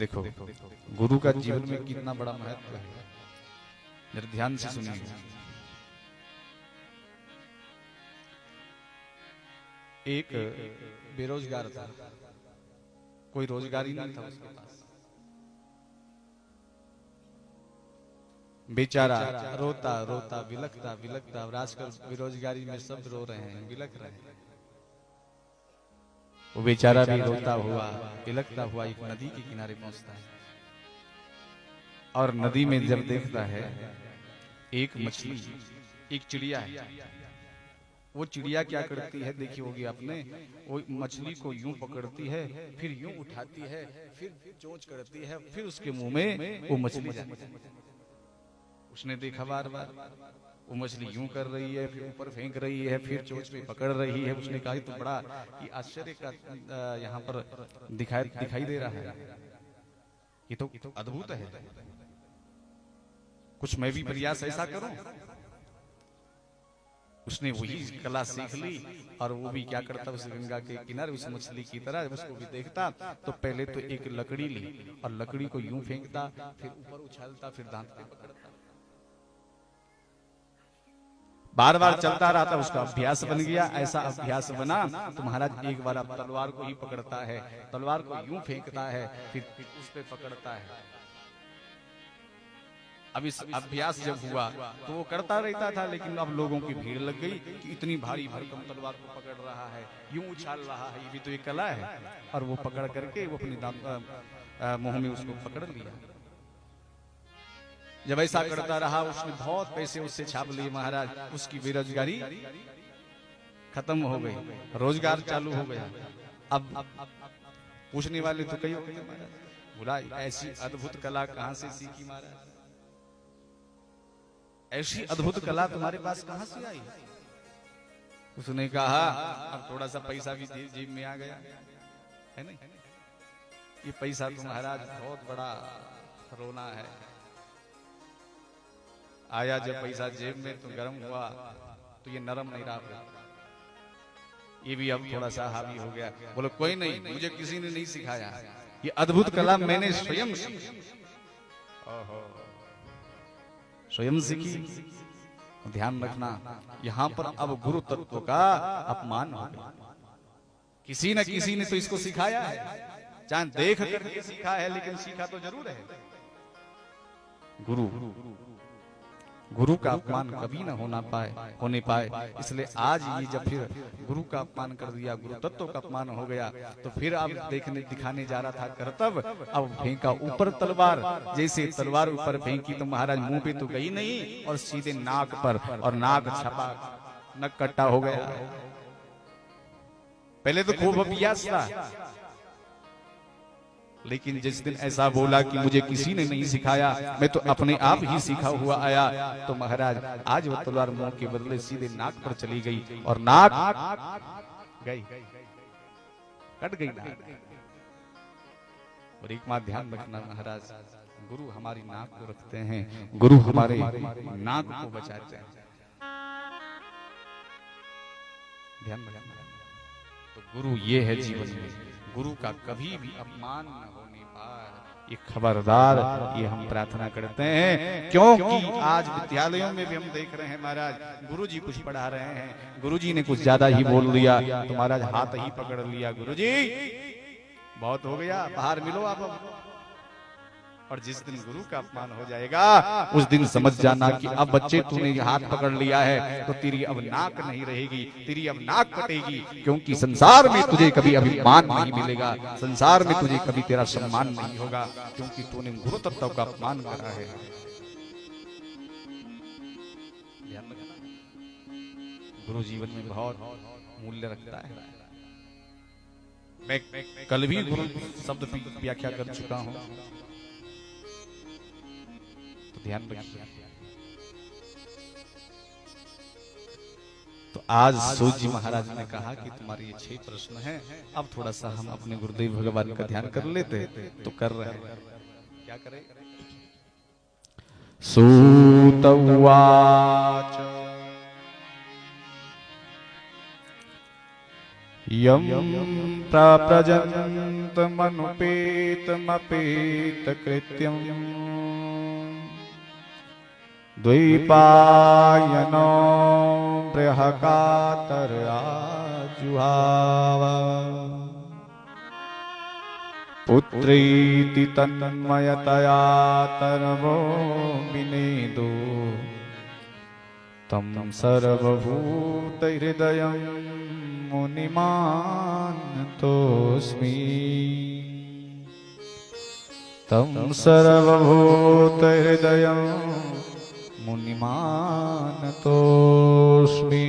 देखो गुरु का जीवन में कितना बड़ा महत्व है, जरा ध्यान से सुनिए। एक बेरोजगार था, कोई रोजगार ही नहीं था उसके पास, बेचारा रोता रोता बिलखता बिलखता, और आजकल बेरोजगारी में सब रो रहे हैं, बिलख रहे हैं। वो बेचारा भी रोता हुआ बिलखता हुआ एक नदी के किनारे पहुंचता है, और नदी में जब देखता है एक मछली, एक चिड़िया है। वो चिड़िया क्या करती है देखी होगी आपने, वो मछली को यूं पकड़ती है, फिर यूं उठाती है, फिर चोंच करती है, फिर उसके मुंह में वो मछली जाती है। उसने देखा बार बार वो मछली यूं कर रही है, फिर ऊपर फेंक रही है, फिर चोंच पे पकड़ रही है। उसने कहा तो बड़ा ये आश्चर्य का यहाँ पर दिखाई दे रहा है, ये तो अद्भुत है, कुछ मैं भी प्रयास ऐसा करूं। उसने वही कला सीख ली, और वो भी क्या करता, उस गंगा के किनारे उस मछली की तरह उसको भी देखता, तो पहले तो एक लकड़ी ली और लकड़ी को यूं फेंकता, फिर ऊपर उछालता, फिर दांत पे पकड़ता, बार बार चलता रहता। उसका अभ्यास बन गया। ऐसा अभ्यास बना तो महाराज एक बार अब तलवार को ही पकड़ता है, तलवार को यूं फेंकता है, फिर उस पे पकड़ता है। अब इस अभ्यास जब हुआ तो वो करता रहता था, लेकिन अब लोगों की भीड़ लग गई कि इतनी भारी भरकम तलवार को पकड़ रहा है, यूं उछाल रहा है, ये भी तो एक कला है। और वो पकड़ करके वो अपने मुंह में उसको पकड़ लिया। जब ऐसा करता रहा, उसने बहुत पैसे उससे छाप लिए महाराज। उसकी बेरोजगारी खत्म हो गई, रोजगार चालू हो गया। अब पूछने वाले तो कई हो गए महाराज, बोला ऐसी अद्भुत कला कहां से सीखी महाराज, ऐसी अद्भुत कला तुम्हारे पास कहां से आई। उसने कहा अब थोड़ा सा पैसा भी जेब में आ गया है नहीं, ये पैसा तो महाराज बहुत बड़ा रोना है। आया जब पैसा जेब में तो गर्म हुआ, तो ये नरम नहीं रहा, ये भी अब थोड़ा सा हावी हो गया। बोलो कोई नहीं, मुझे किसी ने नहीं सिखाया, ये अद्भुत कला मैंने स्वयं स्वयं सीखी। ध्यान रखना, यहाँ पर अब गुरु तत्व का अपमान हो गया। किसी न किसी ने तो इसको सिखाया है, चाहे देख करके सीखा है, लेकिन सीखा तो जरूर है। गुरु का अपमान कभी न होने पाए। इसलिए आज ये जब फिर गुरु का अपमान कर दिया, गुरु तत्व का अपमान हो गया, तो फिर अब दिखाने जा रहा था कर्तव्य। अब फेंका ऊपर तलवार, जैसे तलवार ऊपर फेंकी तो महाराज मुंह पे तो गई नहीं, और सीधे नाक पर, और नाक छपा, नक कट्टा हो गया। पहले तो खूब अभ्यास था, लेकिन जिस दिन ऐसा बोला कि मुझे किसी ने नहीं सिखाया, मैं तो अपने आप ही सीखा हुआ आया, तो महाराज आज वो तलवार मुंह के बदले सीधे नाक पर चली गई, और नाक गई, कट गई नाक। और एक बात ध्यान रखना महाराज, गुरु हमारी नाक को रखते हैं, गुरु हमारे नाक को बचाते हैं। ध्यान रखना, तो गुरु ये है जीवन में, गुरु का कभी भी अपमान न होने पाए, ये खबरदार, ये हम प्रार्थना करते हैं। क्योंकि आज विद्यालयों में भी हम देख रहे हैं महाराज, गुरुजी कुछ पढ़ा रहे हैं, गुरुजी ने कुछ ज्यादा ही बोल दिया तो महाराज हाथ ही पकड़ लिया, गुरुजी बहुत हो गया, बाहर मिलो आप। और जिस दिन गुरु का अपमान हो जाएगा, उस दिन समझ जाना कि अब बच्चे तूने हाथ पकड़ लिया है, तो तेरी अब नाक नहीं रहेगी, तेरी अब नाक कटेगी। क्योंकि संसार में तुझे कभी अभिमान नहीं मिलेगा, संसार में तुझे कभी तेरा सम्मान नहीं होगा, क्योंकि तूने गुरु तत्व का अपमान करा है। गुरु जीवन में बहुत मूल्य रखता है। मैं कल भी गुरु शब्द की व्याख्या कर चुका हूं, ध्यान रखिए। तो आज सूर्य जी महाराज ने कहा कि तुम्हारे ये 6 प्रश्न हैं, अब थोड़ा सा हम अपने गुरुदेव भगवान का ध्यान कर लेते, तो कर रहे हैं। क्या करें? सूत उवाच यं प्रव्रजन्तमनुपेतमपेतकृत्यम् द्वैपायनो बृहकातराजुहाव पुत्रीति तन्मयतया तर्वो विनेदो तं सर्वभूतहृदयं मुनिमानतोऽस्मि तं सर्वभूतहृदयं मुनिमानतोऽस्मि।